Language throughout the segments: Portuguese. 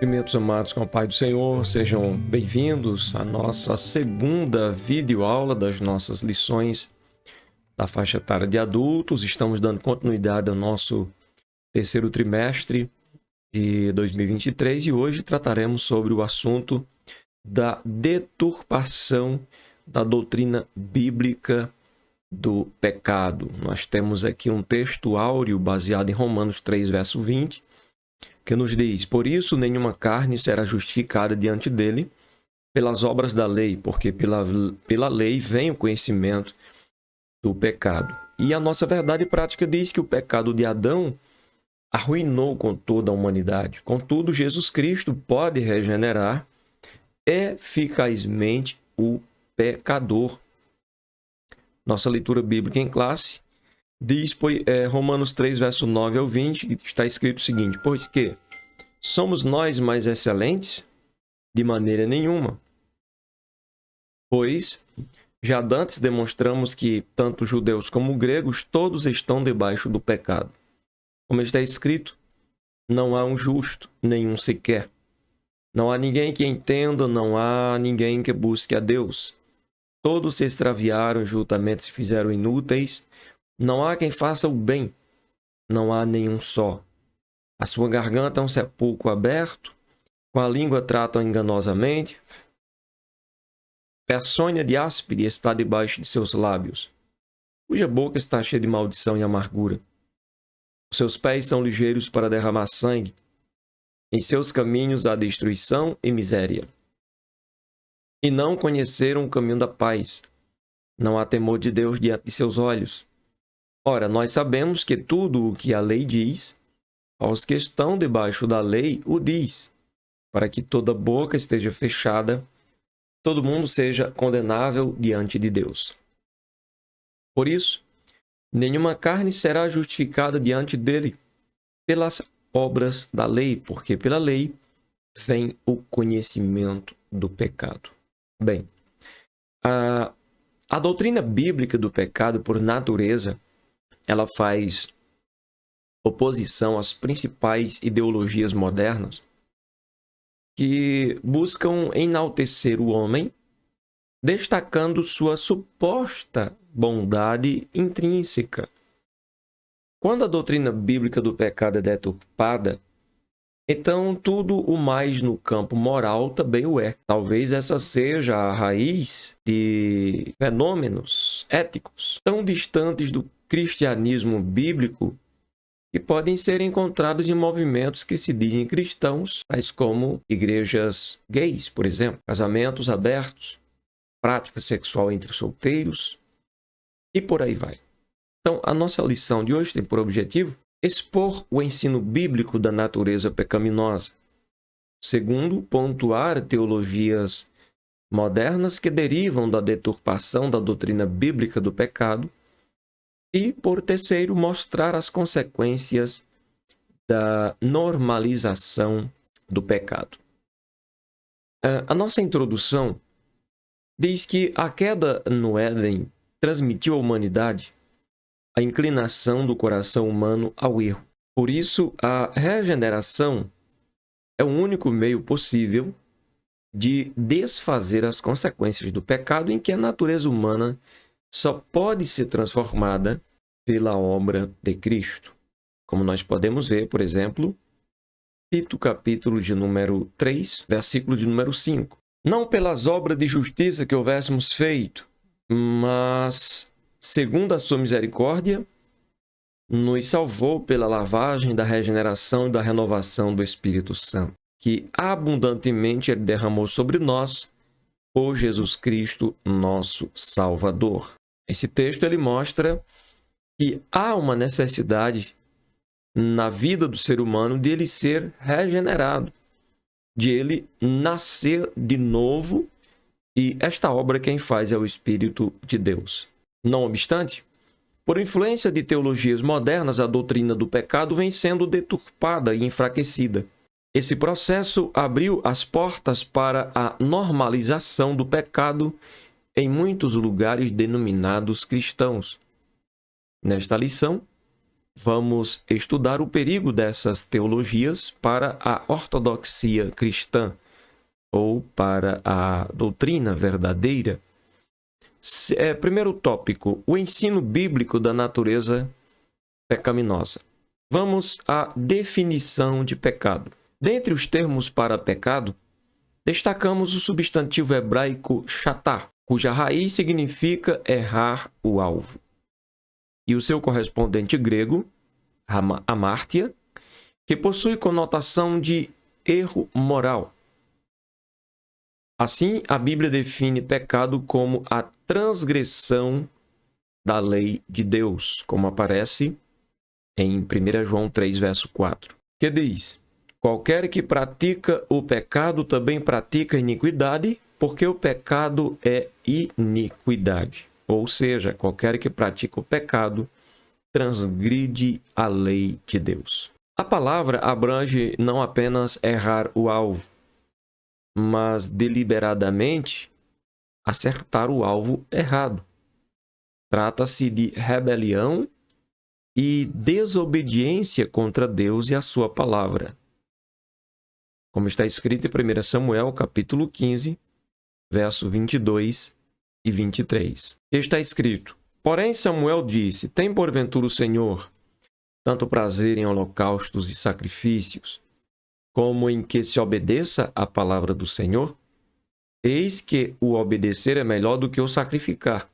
Meus amados, com o Pai do Senhor, sejam bem-vindos à nossa segunda videoaula das nossas lições da faixa etária de adultos. Estamos dando continuidade ao nosso terceiro trimestre de 2023 e hoje trataremos sobre o assunto da deturpação da doutrina bíblica do pecado. Nós temos aqui um texto áureo baseado em Romanos 3, verso 20, que nos diz: por isso nenhuma carne será justificada diante dele pelas obras da lei, porque pela lei vem o conhecimento do pecado. E a nossa verdade prática diz que o pecado de Adão arruinou com toda a humanidade. Contudo, Jesus Cristo pode regenerar eficazmente o pecador. Nossa leitura bíblica em classe diz, Romanos 3, verso 9 ao 20, está escrito o seguinte: pois que somos nós mais excelentes? De maneira nenhuma. Pois já dantes demonstramos que tanto judeus como gregos todos estão debaixo do pecado. Como está escrito, não há um justo, nenhum sequer. Não há ninguém que entenda, não há ninguém que busque a Deus. Todos se extraviaram, juntamente se fizeram inúteis. Não há quem faça o bem, não há nenhum só. A sua garganta é um sepulcro aberto, com a língua tratam enganosamente. Peçonha de áspide está debaixo de seus lábios, cuja boca está cheia de maldição e amargura. Os seus pés são ligeiros para derramar sangue. Em seus caminhos há destruição e miséria. E não conheceram o caminho da paz. Não há temor de Deus diante de seus olhos. Ora, nós sabemos que tudo o que a lei diz, aos que estão debaixo da lei o diz, para que toda boca esteja fechada, todo mundo seja condenável diante de Deus. Por isso, nenhuma carne será justificada diante dele pelas obras da lei, porque pela lei vem o conhecimento do pecado. Bem, a doutrina bíblica do pecado, por natureza, ela faz oposição às principais ideologias modernas que buscam enaltecer o homem, destacando sua suposta bondade intrínseca. Quando a doutrina bíblica do pecado é deturpada, então tudo o mais no campo moral também o é. Talvez essa seja a raiz de fenômenos éticos tão distantes do cristianismo bíblico que podem ser encontrados em movimentos que se dizem cristãos, tais como igrejas gays, por exemplo, casamentos abertos, prática sexual entre solteiros e por aí vai. Então, a nossa lição de hoje tem por objetivo expor o ensino bíblico da natureza pecaminosa. Segundo, pontuar teologias modernas que derivam da deturpação da doutrina bíblica do pecado. E, por terceiro, mostrar as consequências da normalização do pecado. A nossa introdução diz que a queda no Éden transmitiu à humanidade a inclinação do coração humano ao erro. Por isso, a regeneração é o único meio possível de desfazer as consequências do pecado, em que a natureza humana só pode ser transformada pela obra de Cristo. Como nós podemos ver, por exemplo, Tito capítulo de número 3, versículo de número 5. Não pelas obras de justiça que houvéssemos feito, mas, segundo a sua misericórdia, nos salvou pela lavagem da regeneração e da renovação do Espírito Santo, que abundantemente ele derramou sobre nós por Jesus Cristo, nosso Salvador. Esse texto ele mostra que há uma necessidade na vida do ser humano de ele ser regenerado, de ele nascer de novo, e esta obra quem faz é o Espírito de Deus. Não obstante, por influência de teologias modernas, a doutrina do pecado vem sendo deturpada e enfraquecida. Esse processo abriu as portas para a normalização do pecado em muitos lugares denominados cristãos. Nesta lição, vamos estudar o perigo dessas teologias para a ortodoxia cristã ou para a doutrina verdadeira. Primeiro tópico, o ensino bíblico da natureza pecaminosa. Vamos à definição de pecado. Dentre os termos para pecado, destacamos o substantivo hebraico shatar, cuja raiz significa errar o alvo, e o seu correspondente grego, amártia, que possui conotação de erro moral. Assim, a Bíblia define pecado como a transgressão da lei de Deus, como aparece em 1 João 3, verso 4, que diz: qualquer que pratica o pecado também pratica iniquidade, porque o pecado é iniquidade. Ou seja, qualquer que pratica o pecado transgride a lei de Deus. A palavra abrange não apenas errar o alvo, mas deliberadamente acertar o alvo errado. Trata-se de rebelião e desobediência contra Deus e a sua palavra. Como está escrito em 1 Samuel, capítulo 15, verso 22 e 23. Está escrito: porém Samuel disse: tem porventura o Senhor tanto prazer em holocaustos e sacrifícios, como em que se obedeça a palavra do Senhor? Eis que o obedecer é melhor do que o sacrificar,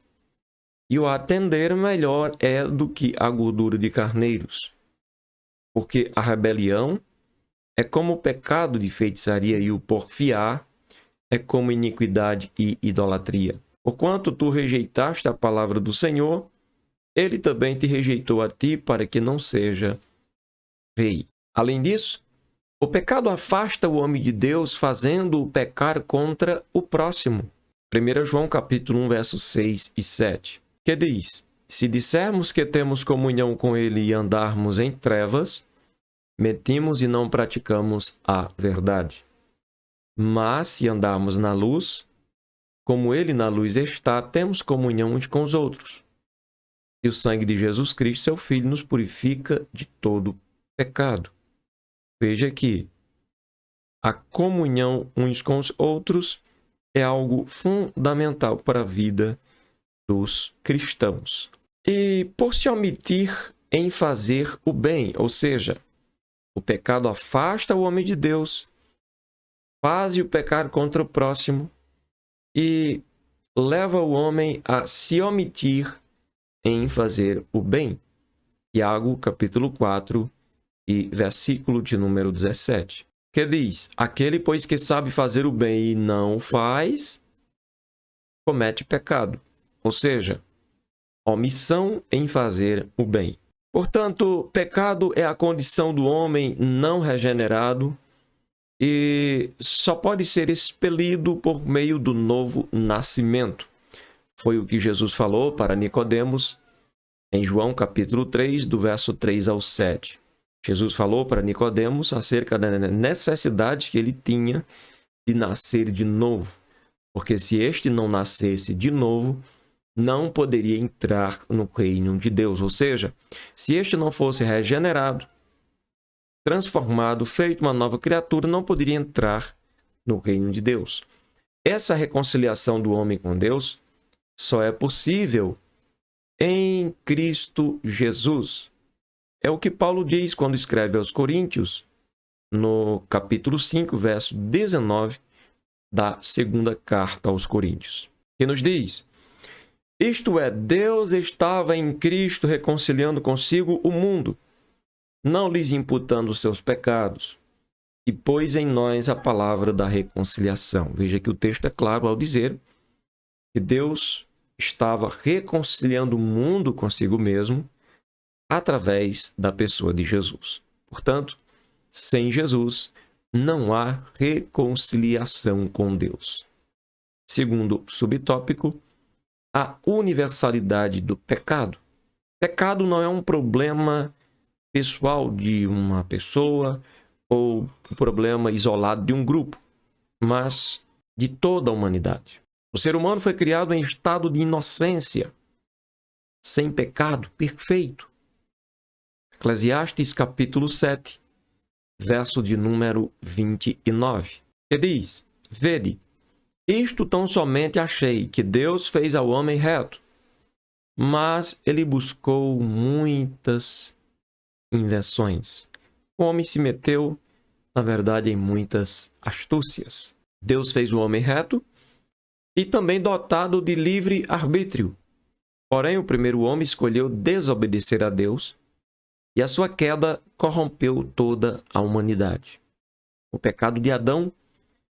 e o atender melhor é do que a gordura de carneiros. Porque a rebelião é como o pecado de feitiçaria, e o porfiar é como iniquidade e idolatria. Porquanto tu rejeitaste a palavra do Senhor, ele também te rejeitou a ti, para que não seja rei. Além disso, o pecado afasta o homem de Deus, fazendo-o pecar contra o próximo. 1 João capítulo 1, versos 6 e 7, que diz: se dissermos que temos comunhão com ele e andarmos em trevas, mentimos e não praticamos a verdade. Mas se andarmos na luz, como ele na luz está, temos comunhão uns com os outros. E o sangue de Jesus Cristo, seu Filho, nos purifica de todo pecado. Veja que a comunhão uns com os outros é algo fundamental para a vida dos cristãos. E por se omitir em fazer o bem, ou seja, o pecado afasta o homem de Deus, faz-o pecar contra o próximo e leva o homem a se omitir em fazer o bem. Tiago, capítulo 4, e versículo de número 17, que diz: aquele, pois, que sabe fazer o bem e não o faz, comete pecado. Ou seja, omissão em fazer o bem. Portanto, pecado é a condição do homem não regenerado e só pode ser expelido por meio do novo nascimento. Foi o que Jesus falou para Nicodemos em João capítulo 3, do verso 3 ao 7. Jesus falou para Nicodemos acerca da necessidade que ele tinha de nascer de novo, porque se este não nascesse de novo, não poderia entrar no reino de Deus. Ou seja, se este não fosse regenerado, transformado, feito uma nova criatura, não poderia entrar no reino de Deus. Essa reconciliação do homem com Deus só é possível em Cristo Jesus. É o que Paulo diz quando escreve aos Coríntios, no capítulo 5, verso 19 da segunda carta aos Coríntios, que nos diz: isto é, Deus estava em Cristo reconciliando consigo o mundo, não lhes imputando os seus pecados, e pôs em nós a palavra da reconciliação. Veja que o texto é claro ao dizer que Deus estava reconciliando o mundo consigo mesmo através da pessoa de Jesus. Portanto, sem Jesus, não há reconciliação com Deus. Segundo subtópico, a universalidade do pecado. Pecado não é um problema pessoal de uma pessoa ou um problema isolado de um grupo, mas de toda a humanidade. O ser humano foi criado em estado de inocência, sem pecado, perfeito. Eclesiastes capítulo 7, verso de número 29. Que diz: Vede, isto tão somente achei, que Deus fez ao homem reto, mas ele buscou muitas invenções. O homem se meteu, na verdade, em muitas astúcias. Deus fez o homem reto e também dotado de livre arbítrio. Porém, o primeiro homem escolheu desobedecer a Deus e a sua queda corrompeu toda a humanidade. O pecado de Adão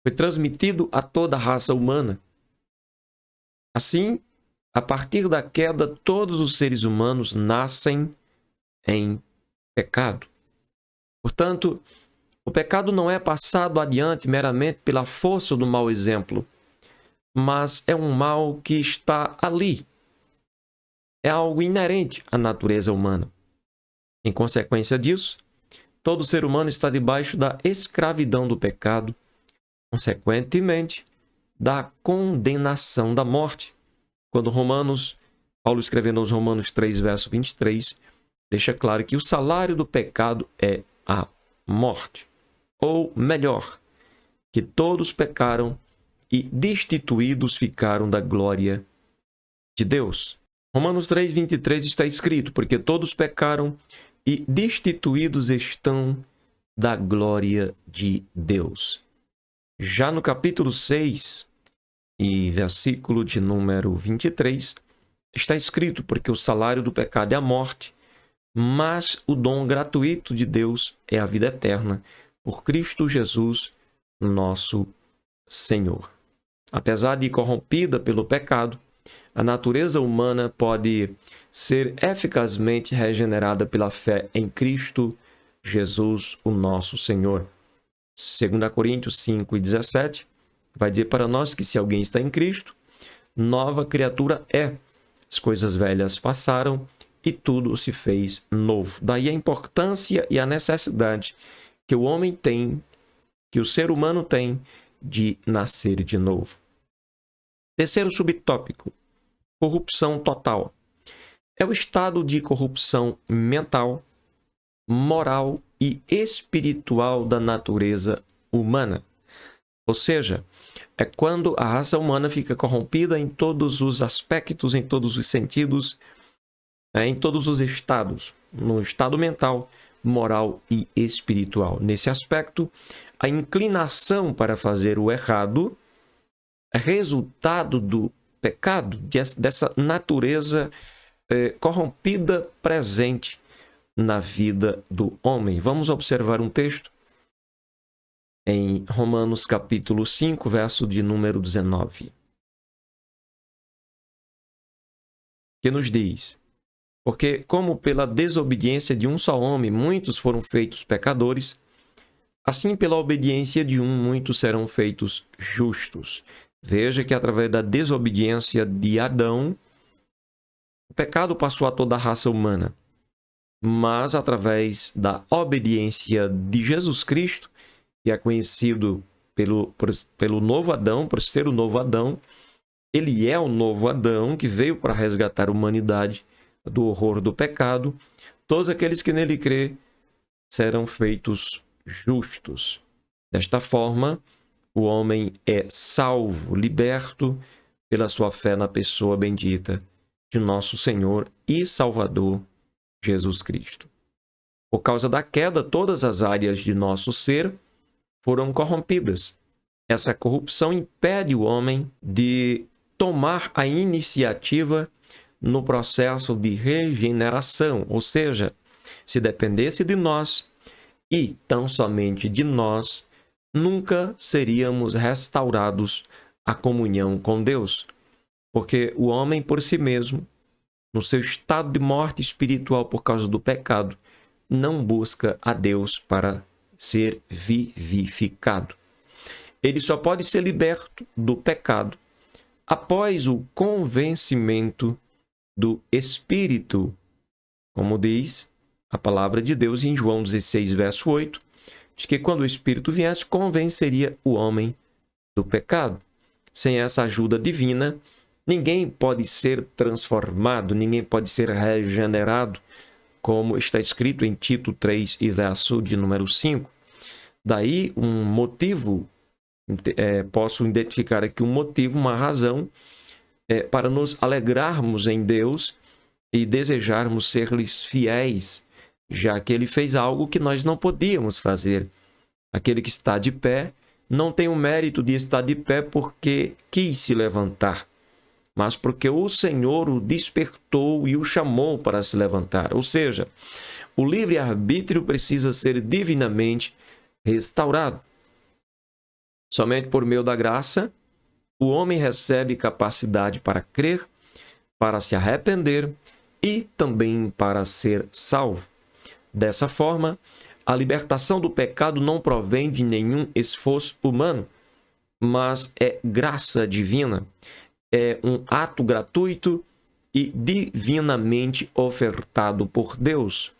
foi transmitido a toda a raça humana. Assim, a partir da queda, todos os seres humanos nascem em pecado. Portanto, o pecado não é passado adiante meramente pela força do mau exemplo, mas é um mal que está ali. É algo inerente à natureza humana. Em consequência disso, todo ser humano está debaixo da escravidão do pecado, consequentemente, da condenação da morte. Quando Paulo escrevendo aos Romanos 3, verso 23, deixa claro que o salário do pecado é a morte. Ou melhor, que todos pecaram e destituídos ficaram da glória de Deus. Romanos 3, 23 está escrito: porque todos pecaram e destituídos estão da glória de Deus. Já no capítulo 6 e versículo de número 23, está escrito: porque o salário do pecado é a morte, mas o dom gratuito de Deus é a vida eterna, por Cristo Jesus, nosso Senhor. Apesar de corrompida pelo pecado, a natureza humana pode ser eficazmente regenerada pela fé em Cristo Jesus, o nosso Senhor. 2 Coríntios 5 e 17 vai dizer para nós que se alguém está em Cristo, nova criatura é. As coisas velhas passaram e tudo se fez novo. Daí a importância e a necessidade que o homem tem, que o ser humano tem, de nascer de novo. Terceiro subtópico: corrupção total. É o estado de corrupção mental, moral e espiritual da natureza humana. Ou seja, é quando a raça humana fica corrompida em todos os aspectos, em todos os sentidos, em todos os estados, no estado mental, moral e espiritual. Nesse aspecto, a inclinação para fazer o errado é resultado do pecado, dessa natureza corrompida presente na vida do homem. Vamos observar um texto em Romanos capítulo 5, verso de número 19, que nos diz: porque como pela desobediência de um só homem muitos foram feitos pecadores, assim pela obediência de um muitos serão feitos justos. Veja que através da desobediência de Adão, o pecado passou a toda a raça humana. Mas através da obediência de Jesus Cristo, que é conhecido pelo novo Adão, por ser o novo Adão, ele é o novo Adão que veio para resgatar a humanidade do horror do pecado. Todos aqueles que nele crê serão feitos justos. Desta forma, o homem é salvo, liberto pela sua fé na pessoa bendita de nosso Senhor e Salvador Jesus Cristo. Por causa da queda, todas as áreas de nosso ser foram corrompidas. Essa corrupção impede o homem de tomar a iniciativa no processo de regeneração, ou seja, se dependesse de nós e tão somente de nós, nunca seríamos restaurados à comunhão com Deus, porque o homem por si mesmo, no seu estado de morte espiritual por causa do pecado, não busca a Deus para ser vivificado. Ele só pode ser liberto do pecado após o convencimento do Espírito, como diz a palavra de Deus em João 16, verso 8, de que quando o Espírito viesse, convenceria o homem do pecado. Sem essa ajuda divina, ninguém pode ser transformado, ninguém pode ser regenerado, como está escrito em Tito 3 e verso de número 5. Daí um motivo, posso identificar aqui um motivo, uma razão para nos alegrarmos em Deus e desejarmos ser-lhes fiéis, já que ele fez algo que nós não podíamos fazer. Aquele que está de pé não tem o mérito de estar de pé porque quis se levantar, mas porque o Senhor o despertou e o chamou para se levantar. Ou seja, o livre-arbítrio precisa ser divinamente restaurado. Somente por meio da graça, o homem recebe capacidade para crer, para se arrepender e também para ser salvo. Dessa forma, a libertação do pecado não provém de nenhum esforço humano, mas é graça divina. É um ato gratuito e divinamente ofertado por Deus.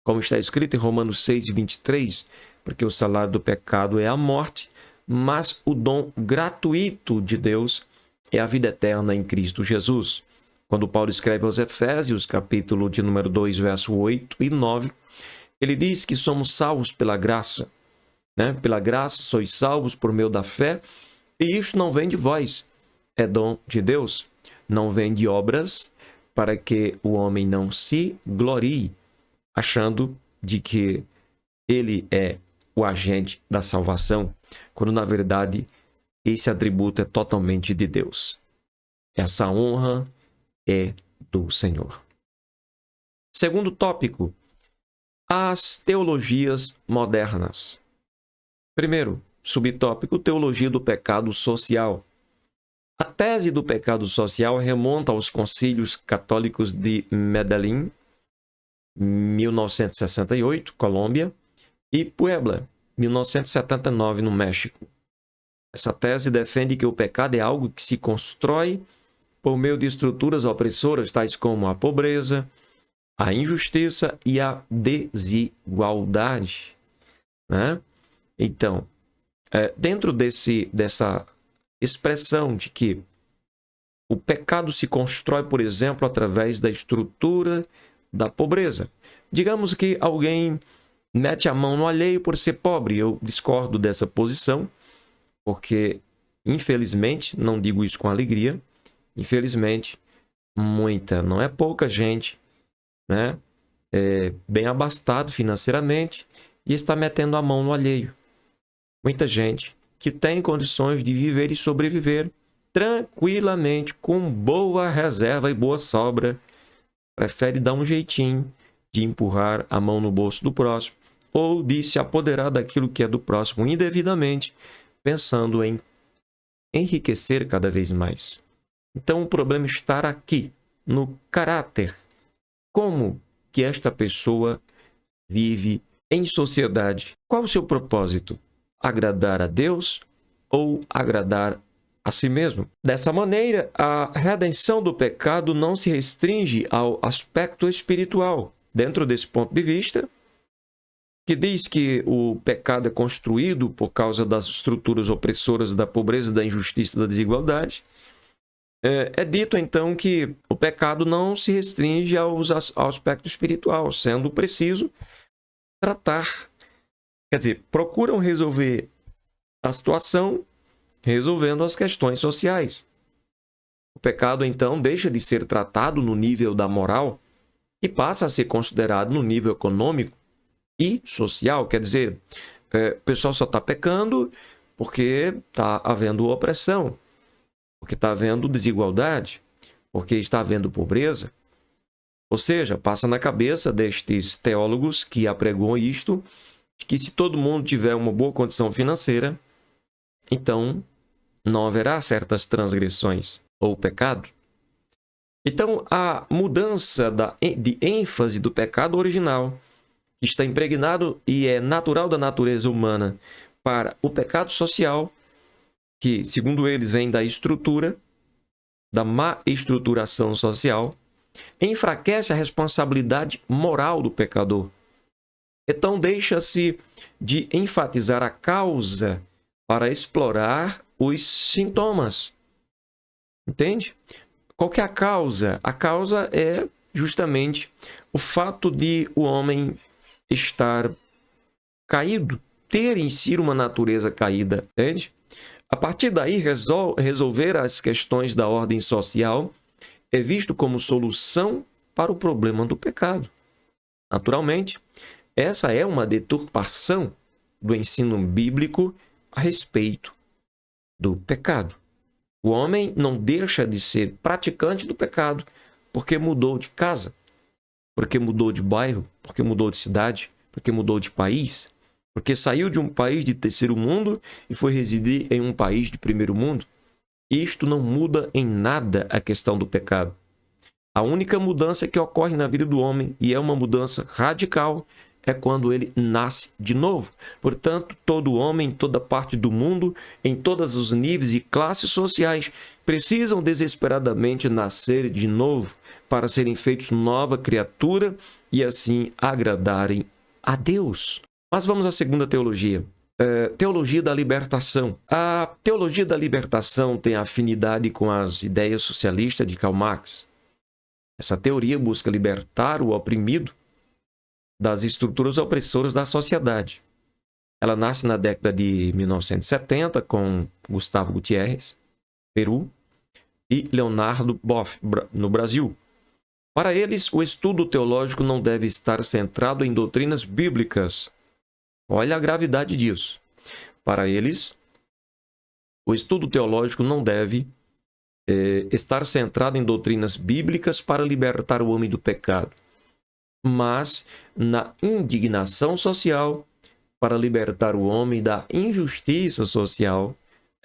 Como está escrito em Romanos 6, 23, porque o salário do pecado é a morte, mas o dom gratuito de Deus é a vida eterna em Cristo Jesus. Quando Paulo escreve aos Efésios, capítulo de número 2, verso 8 e 9, ele diz que somos salvos pela graça. Pela graça sois salvos por meio da fé, e isto não vem de vós, é dom de Deus. Não vem de obras, para que o homem não se glorie, achando de que ele é o agente da salvação, quando na verdade esse atributo é totalmente de Deus. Essa honra é do Senhor. Segundo tópico, as teologias modernas. Primeiro, subtópico, teologia do pecado social. A tese do pecado social remonta aos concílios católicos de Medellín, 1968, Colômbia, e Puebla, 1979, no México. Essa tese defende que o pecado é algo que se constrói por meio de estruturas opressoras, tais como a pobreza, a injustiça e a desigualdade. Então, dentro dessa expressão de que o pecado se constrói, por exemplo, através da estrutura da pobreza. Digamos que alguém mete a mão no alheio por ser pobre. Eu discordo dessa posição, porque, infelizmente, não digo isso com alegria, infelizmente, não é pouca gente, bem abastado financeiramente e está metendo a mão no alheio. Muita gente que tem condições de viver e sobreviver tranquilamente, com boa reserva e boa sobra, prefere dar um jeitinho de empurrar a mão no bolso do próximo ou de se apoderar daquilo que é do próximo indevidamente, pensando em enriquecer cada vez mais. Então o problema está aqui, no caráter. Como que esta pessoa vive em sociedade? Qual o seu propósito? Agradar a Deus ou agradar a si mesmo? Dessa maneira, a redenção do pecado não se restringe ao aspecto espiritual. Dentro desse ponto de vista, que diz que o pecado é construído por causa das estruturas opressoras da pobreza, da injustiça e da desigualdade, é dito então que o pecado não se restringe ao aspecto espiritual, sendo preciso tratar. Quer dizer, procuram resolver a situação resolvendo as questões sociais. O pecado, então, deixa de ser tratado no nível da moral e passa a ser considerado no nível econômico e social. Quer dizer, o pessoal só está pecando porque está havendo opressão, porque está havendo desigualdade, porque está havendo pobreza. Ou seja, passa na cabeça destes teólogos que apregoam isto, que se todo mundo tiver uma boa condição financeira, então não haverá certas transgressões ou pecado. Então, a mudança de ênfase do pecado original, que está impregnado e é natural da natureza humana, para o pecado social, que, segundo eles, vem da estrutura, da má estruturação social, enfraquece a responsabilidade moral do pecador. Então, deixa-se de enfatizar a causa para explorar os sintomas. Entende? Qual que é a causa? A causa é justamente o fato de o homem estar caído, ter em si uma natureza caída, entende? A partir daí, resolver as questões da ordem social é visto como solução para o problema do pecado. Naturalmente, essa é uma deturpação do ensino bíblico a respeito do pecado. O homem não deixa de ser praticante do pecado porque mudou de casa, porque mudou de bairro, porque mudou de cidade, porque mudou de país, porque saiu de um país de terceiro mundo e foi residir em um país de primeiro mundo. Isto não muda em nada a questão do pecado. A única mudança que ocorre na vida do homem, e é uma mudança radical, é quando ele nasce de novo. Portanto, todo homem, em toda parte do mundo, em todos os níveis e classes sociais, precisam desesperadamente nascer de novo para serem feitos nova criatura e assim agradarem a Deus. Mas vamos à segunda teologia. Teologia da libertação. A teologia da libertação tem afinidade com as ideias socialistas de Karl Marx. Essa teoria busca libertar o oprimido das estruturas opressoras da sociedade. Ela nasce na década de 1970 com Gustavo Gutierrez, Peru, e Leonardo Boff, no Brasil. Para eles, o estudo teológico não deve estar centrado em doutrinas bíblicas. Olha a gravidade disso. Para eles, o estudo teológico não deve estar centrado em doutrinas bíblicas para libertar o homem do pecado, mas na indignação social para libertar o homem da injustiça social,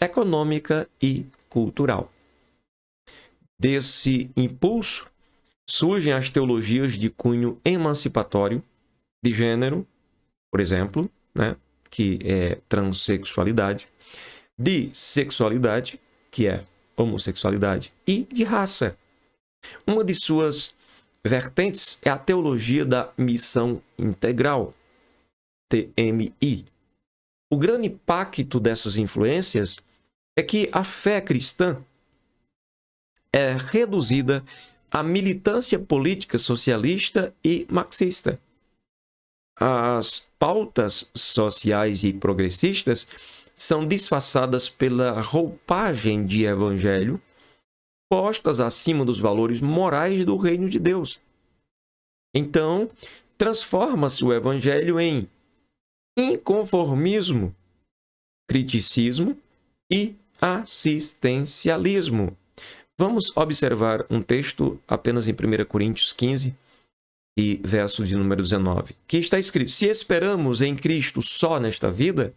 econômica e cultural. Desse impulso surgem as teologias de cunho emancipatório, de gênero, por exemplo, que é transexualidade, de sexualidade, que é homossexualidade, e de raça. Uma de suas vertentes é a teologia da missão integral, TMI. O grande impacto dessas influências é que a fé cristã é reduzida à militância política socialista e marxista. As pautas sociais e progressistas são disfarçadas pela roupagem de evangelho, postas acima dos valores morais do reino de Deus. Então, transforma-se o evangelho em inconformismo, criticismo e assistencialismo. Vamos observar um texto apenas em 1 Coríntios 15 e verso de número 19, que está escrito: se esperamos em Cristo só nesta vida,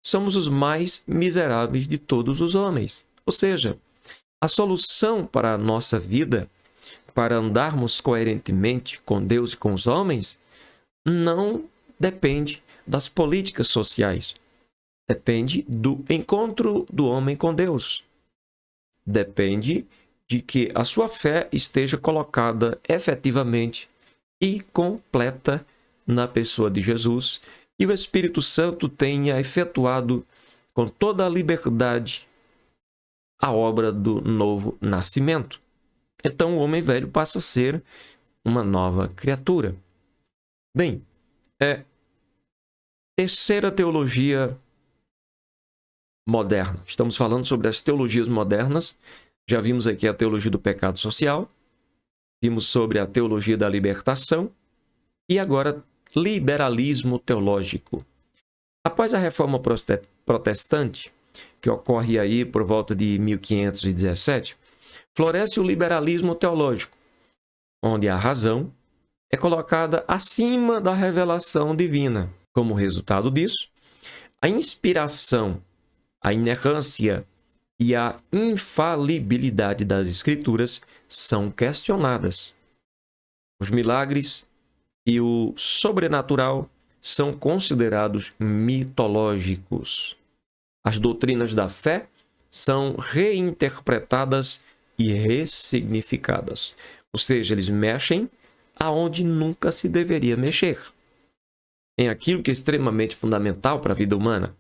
somos os mais miseráveis de todos os homens. Ou seja, a solução para a nossa vida, para andarmos coerentemente com Deus e com os homens, não depende das políticas sociais. Depende do encontro do homem com Deus. Depende de que a sua fé esteja colocada efetivamente e completa na pessoa de Jesus, e o Espírito Santo tenha efetuado com toda a liberdade a obra do novo nascimento. Então o homem velho passa a ser uma nova criatura. Bem, terceira teologia moderna. Estamos falando sobre as teologias modernas. Já vimos aqui a teologia do pecado social, vimos sobre a teologia da libertação e agora liberalismo teológico. Após a reforma protestante, que ocorre aí por volta de 1517, floresce o liberalismo teológico, onde a razão é colocada acima da revelação divina. Como resultado disso, a inspiração, a inerrância e a infalibilidade das Escrituras são questionadas. Os milagres e o sobrenatural são considerados mitológicos. As doutrinas da fé são reinterpretadas e ressignificadas. Ou seja, eles mexem aonde nunca se deveria mexer. Em aquilo que é extremamente fundamental para a vida humana.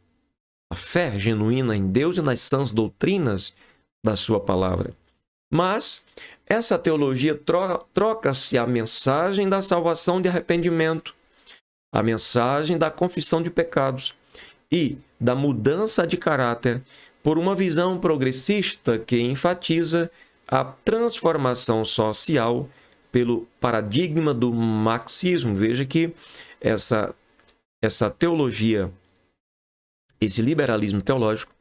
A fé genuína em Deus e nas sãs doutrinas da sua palavra. Mas essa teologia troca-se a mensagem da salvação de arrependimento, a mensagem da confissão de pecados e da mudança de caráter por uma visão progressista que enfatiza a transformação social pelo paradigma do marxismo. Veja que essa teologia, esse liberalismo teológico,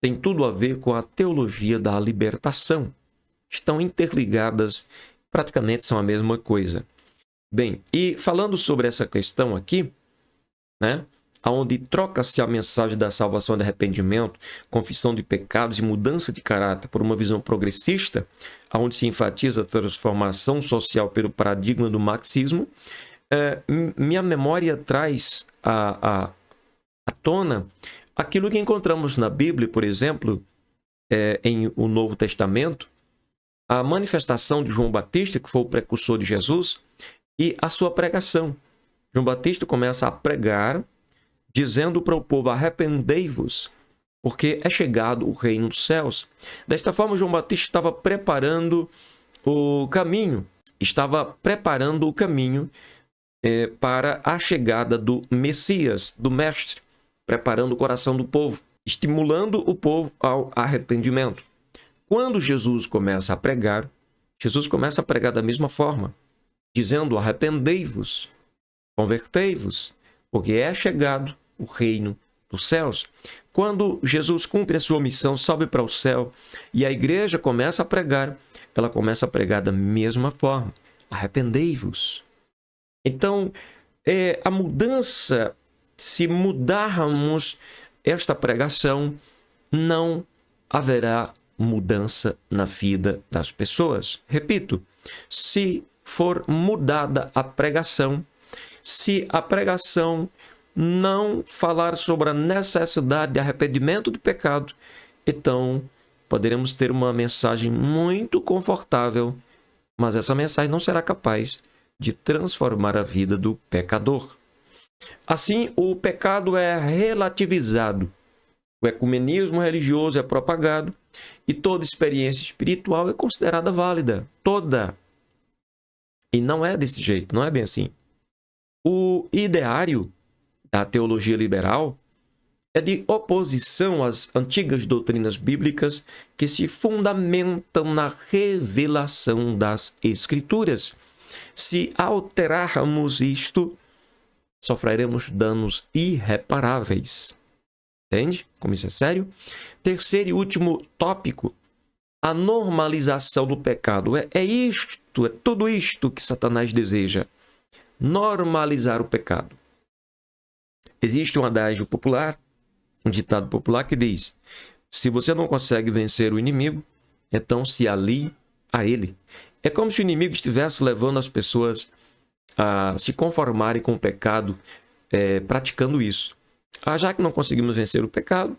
tem tudo a ver com a teologia da libertação. Estão interligadas, praticamente são a mesma coisa. Bem, e falando sobre essa questão aqui, né, onde troca-se a mensagem da salvação de arrependimento, confissão de pecados e mudança de caráter por uma visão progressista, onde se enfatiza a transformação social pelo paradigma do marxismo, minha memória traz à tona aquilo que encontramos na Bíblia, por exemplo, em o Novo Testamento, a manifestação de João Batista, que foi o precursor de Jesus, e a sua pregação. João Batista começa a pregar, dizendo para o povo: arrependei-vos, porque é chegado o reino dos céus. Desta forma, João Batista estava preparando o caminho, para a chegada do Messias, do Mestre, preparando o coração do povo, estimulando o povo ao arrependimento. Quando Jesus começa a pregar da mesma forma, dizendo: arrependei-vos, convertei-vos, porque é chegado o reino dos céus. Quando Jesus cumpre a sua missão, sobe para o céu e a igreja começa a pregar, ela começa a pregar da mesma forma: arrependei-vos. Então, a mudança, se mudarmos esta pregação, não haverá mudança na vida das pessoas. Repito, se for mudada a pregação, se a pregação não falar sobre a necessidade de arrependimento do pecado, então poderemos ter uma mensagem muito confortável, mas essa mensagem não será capaz de transformar a vida do pecador. Assim, o pecado é relativizado, o ecumenismo religioso é propagado e toda experiência espiritual é considerada válida. Toda. E não é desse jeito, não é bem assim. O ideário da teologia liberal é de oposição às antigas doutrinas bíblicas que se fundamentam na revelação das Escrituras. Se alterarmos isto, sofreremos danos irreparáveis. Entende como isso é sério? Terceiro e último tópico: a normalização do pecado. É tudo isto que Satanás deseja: normalizar o pecado. Existe um adágio popular, um ditado popular que diz: se você não consegue vencer o inimigo, então se alie a ele. É como se o inimigo estivesse levando as pessoas a se conformarem com o pecado, praticando isso. Já que não conseguimos vencer o pecado,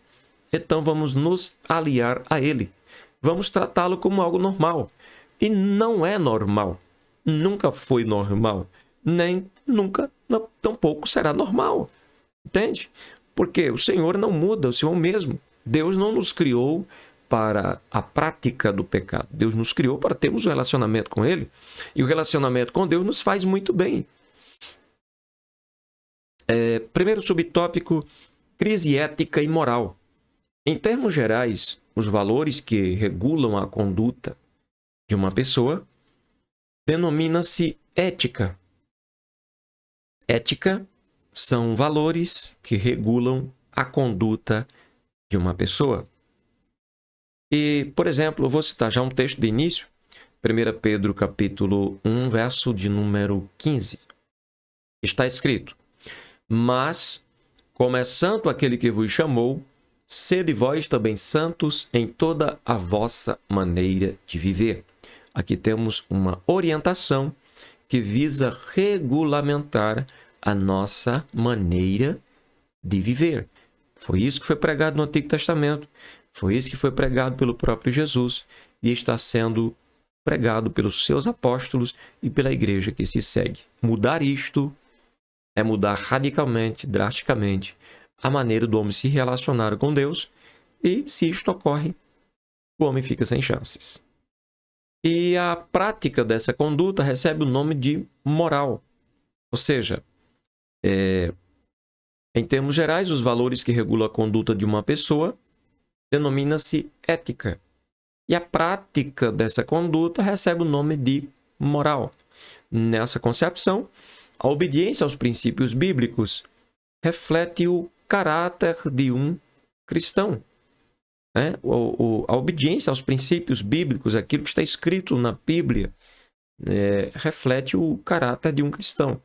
então vamos nos aliar a ele. Vamos tratá-lo como algo normal. E não é normal. Nunca foi normal. Nem nunca, tampouco será normal. Entende? Porque o Senhor não muda, o Senhor mesmo. Deus não nos criou para a prática do pecado. Deus nos criou para termos um relacionamento com Ele. E o relacionamento com Deus nos faz muito bem. Primeiro subtópico: crise ética e moral. Em termos gerais, os valores que regulam a conduta de uma pessoa denomina-se ética. Ética são valores que regulam a conduta de uma pessoa. E, por exemplo, eu vou citar já um texto de início, 1 Pedro capítulo 1, verso de número 15. Está escrito: mas, como é santo aquele que vos chamou, sede vós também santos em toda a vossa maneira de viver. Aqui temos uma orientação que visa regulamentar a nossa maneira de viver. Foi isso que foi pregado no Antigo Testamento, foi isso que foi pregado pelo próprio Jesus e está sendo pregado pelos seus apóstolos e pela igreja que se segue. Mudar isto é mudar radicalmente, drasticamente, a maneira do homem se relacionar com Deus, e se isto ocorre, o homem fica sem chances. E a prática dessa conduta recebe o nome de moral. Ou seja, em termos gerais, os valores que regulam a conduta de uma pessoa denomina-se ética. E a prática dessa conduta recebe o nome de moral. Nessa concepção, a obediência aos princípios bíblicos reflete o caráter de um cristão. A obediência aos princípios bíblicos, aquilo que está escrito na Bíblia, reflete o caráter de um cristão.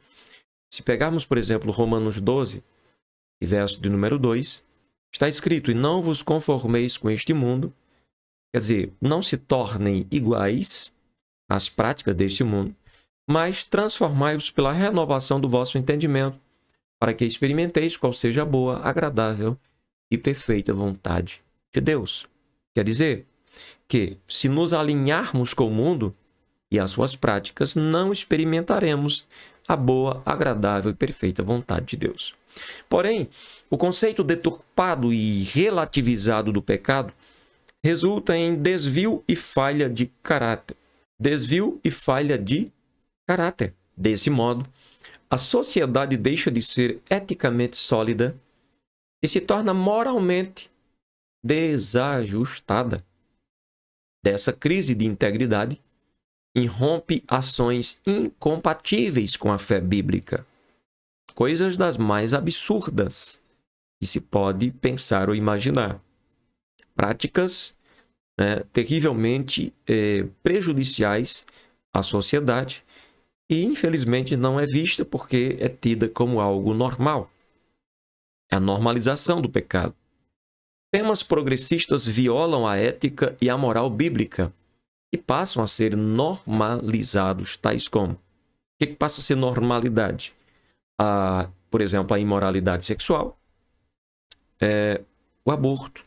Se pegarmos, por exemplo, Romanos 12, verso de número 2, está escrito: "E não vos conformeis com este mundo", quer dizer, não se tornem iguais às práticas deste mundo, mas transformai-vos pela renovação do vosso entendimento, para que experimenteis qual seja a boa, agradável e perfeita vontade de Deus. Quer dizer que, se nos alinharmos com o mundo e as suas práticas, não experimentaremos a boa, agradável e perfeita vontade de Deus. Porém, o conceito deturpado e relativizado do pecado resulta em desvio e falha de caráter. Desvio e falha de caráter. Desse modo, a sociedade deixa de ser eticamente sólida e se torna moralmente desajustada. Dessa crise de integridade irrompe ações incompatíveis com a fé bíblica. Coisas das mais absurdas que se pode pensar ou imaginar. Práticas terrivelmente prejudiciais à sociedade e, infelizmente, não é vista porque é tida como algo normal. É a normalização do pecado. Temas progressistas violam a ética e a moral bíblica e passam a ser normalizados, tais como: o que passa a ser normalidade? Por exemplo, a imoralidade sexual, o aborto,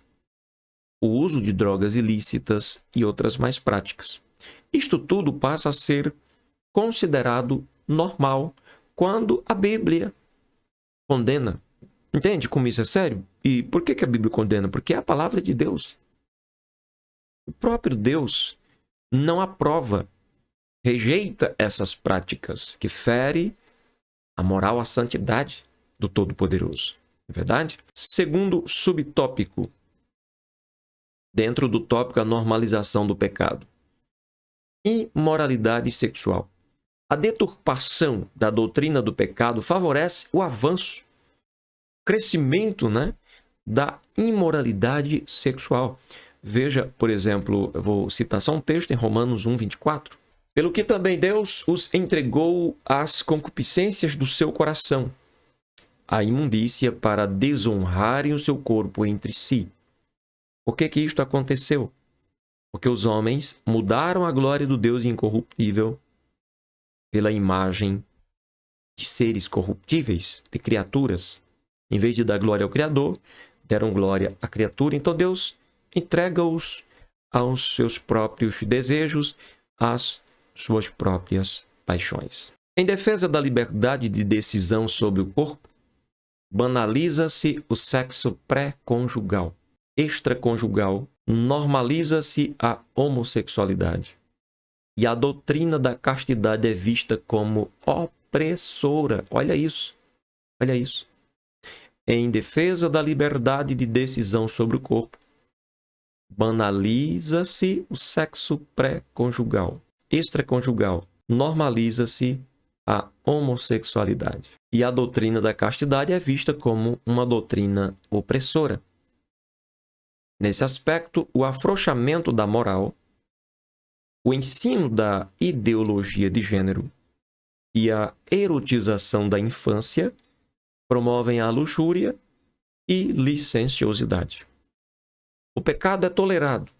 o uso de drogas ilícitas e outras mais práticas. Isto tudo passa a ser considerado normal quando a Bíblia condena. Entende como isso é sério? E por que a Bíblia condena? Porque é a palavra de Deus. O próprio Deus não aprova, rejeita essas práticas que ferem a moral, a santidade do Todo-Poderoso. Não é verdade? Segundo subtópico, dentro do tópico a normalização do pecado: imoralidade sexual. A deturpação da doutrina do pecado favorece o avanço, crescimento, da imoralidade sexual. Veja, por exemplo, eu vou citar só um texto em Romanos 1, 24. Pelo que também Deus os entregou às concupiscências do seu coração, a imundícia, para desonrarem o seu corpo entre si. Por que isto aconteceu? Porque os homens mudaram a glória do Deus incorruptível pela imagem de seres corruptíveis, de criaturas. Em vez de dar glória ao Criador, deram glória à criatura. Então Deus entrega-os aos seus próprios desejos, às suas próprias paixões. Em defesa da liberdade de decisão sobre o corpo, banaliza-se o sexo pré-conjugal. Extraconjugal, normaliza-se a homossexualidade. E a doutrina da castidade é vista como opressora. Olha isso. Olha isso. Em defesa da liberdade de decisão sobre o corpo, banaliza-se o sexo pré-conjugal. Extraconjugal, normaliza-se a homossexualidade. E a doutrina da castidade é vista como uma doutrina opressora. Nesse aspecto, o afrouxamento da moral, o ensino da ideologia de gênero e a erotização da infância promovem a luxúria e licenciosidade. O pecado é tolerado.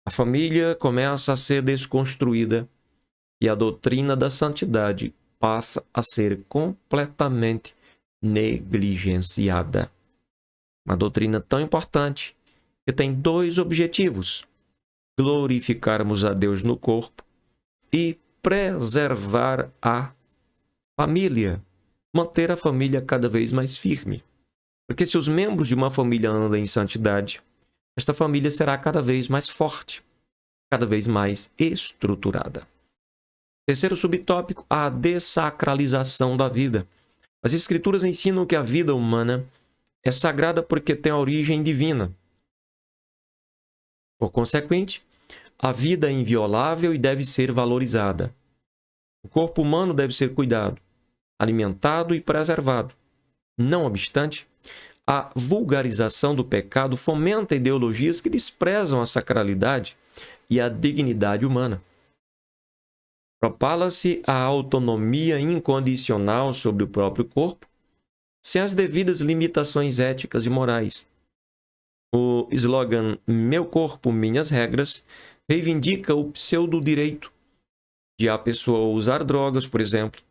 A família começa a ser desconstruída e a doutrina da santidade passa a ser completamente negligenciada. Uma doutrina tão importante que tem dois objetivos: glorificarmos a Deus no corpo e preservar a família, manter a família cada vez mais firme. Porque se os membros de uma família andam em santidade, esta família será cada vez mais forte. cada vez mais estruturada. Terceiro subtópico, a dessacralização da vida. As Escrituras ensinam que a vida humana é sagrada porque tem a origem divina. Por consequente, a vida é inviolável e deve ser valorizada. O corpo humano deve ser cuidado, alimentado e preservado. Não obstante, a vulgarização do pecado fomenta ideologias que desprezam a sacralidade e a dignidade humana. Propala-se a autonomia incondicional sobre o próprio corpo, sem as devidas limitações éticas e morais. O slogan "Meu corpo, minhas regras" reivindica o pseudo-direito de a pessoa usar drogas, por exemplo,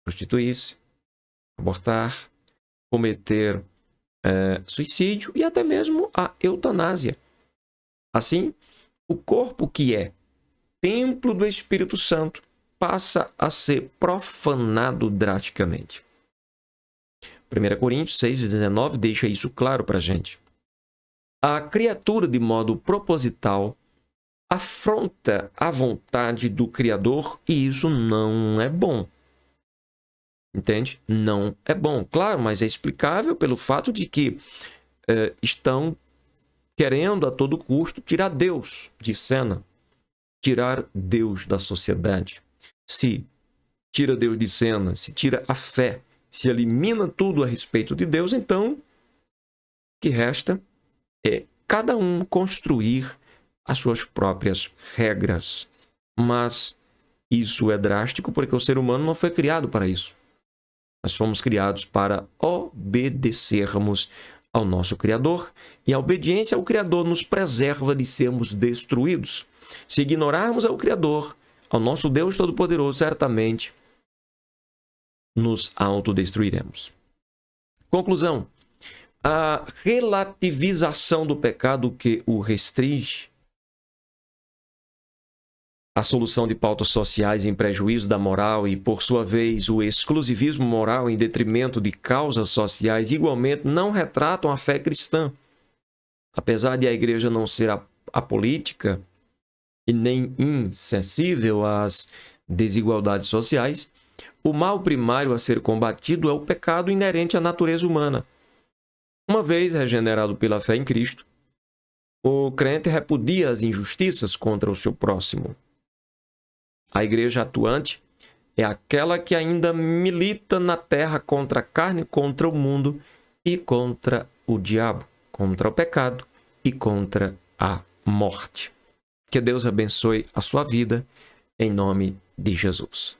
prostituir-se, abortar, cometer suicídio e até mesmo a eutanásia. Assim, o corpo que é templo do Espírito Santo passa a ser profanado drasticamente. 1 Coríntios 6,19 deixa isso claro para a gente. A criatura, de modo proposital, afronta a vontade do Criador e isso não é bom. Entende? Não é bom. Claro, mas é explicável pelo fato de que estão querendo a todo custo tirar Deus de cena, tirar Deus da sociedade. Se tira Deus de cena, se tira a fé, se elimina tudo a respeito de Deus, então o que resta é cada um construir as suas próprias regras. Mas isso é drástico porque o ser humano não foi criado para isso. Nós fomos criados para obedecermos ao nosso Criador e a obediência ao Criador nos preserva de sermos destruídos. Se ignorarmos ao Criador, ao nosso Deus Todo-Poderoso, certamente nos autodestruiremos. Conclusão. A relativização do pecado que o restringe, a solução de pautas sociais em prejuízo da moral e, por sua vez, o exclusivismo moral em detrimento de causas sociais igualmente não retratam a fé cristã. Apesar de a igreja não ser apolítica e nem insensível às desigualdades sociais, o mal primário a ser combatido é o pecado inerente à natureza humana. Uma vez regenerado pela fé em Cristo, o crente repudia as injustiças contra o seu próximo. A igreja atuante é aquela que ainda milita na terra contra a carne, contra o mundo e contra o diabo, contra o pecado e contra a morte. Que Deus abençoe a sua vida, em nome de Jesus.